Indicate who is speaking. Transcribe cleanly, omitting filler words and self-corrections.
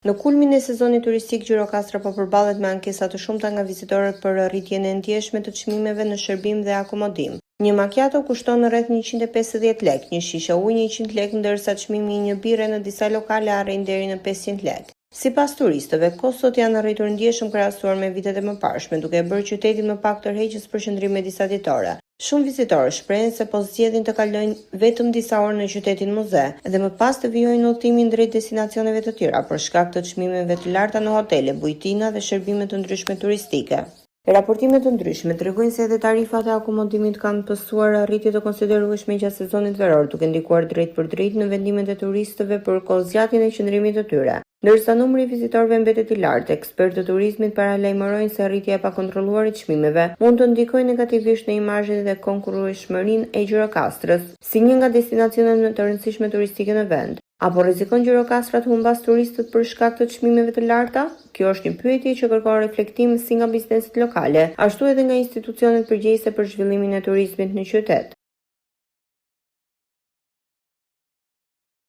Speaker 1: Në kulmin e sezonit turistik, Gjirokastra po përballet me ankesa të shumta nga vizitorët për rritjen e ndjeshme të çmimeve në shërbim dhe akomodim. Një macchiato kushton rreth 150 lekë, një shishe ujë 100 lekë, ndërsa çmimi i një bire në disa lokale arrin deri në 500 lekë. Sipas turistëve, kostot janë arritur ndjeshëm krahasuar me vitet e mëparshme, duke bërë qytetin më pak tërheqës për qëndrim me disa ditore. Shumë vizitorë shprehen se po zgjedhin të kalojnë vetëm disa orë në qytetin muze dhe më pas të vijojnë udhëtimin drejt destinacioneve të tjera për shkak të çmimeve të larta në hotele, bujtina dhe shërbime të ndryshme turistike. Raportime të ndryshme tregojnë se edhe tarifat e akomodimit kanë pësuar rritje të konsiderueshme gjatë sezonit veror, duke ndikuar drejt për drejt në vendimet e turistëve për kohëzgjatjen e qëndrimit të tyre. Ndërsa numri i vizitorëve mbetet i lartë, ekspertë të turizmit paralajmërojnë se rritja e pakontrolluar e çmimeve mund të ndikojë negativisht në imazhin dhe konkurrueshmërinë e Gjirokastrës, si një nga destinacionet më të rëndësishme turistike në vend. Apo rrezikon Gjirokastra të humbas turistët për shkak të çmimeve të larta? Kjo është një pyetje që kërkon reflektim si nga bizneset lokale, ashtu edhe nga institucionet përgjegjëse për zhvillimin e turizmit në qytet.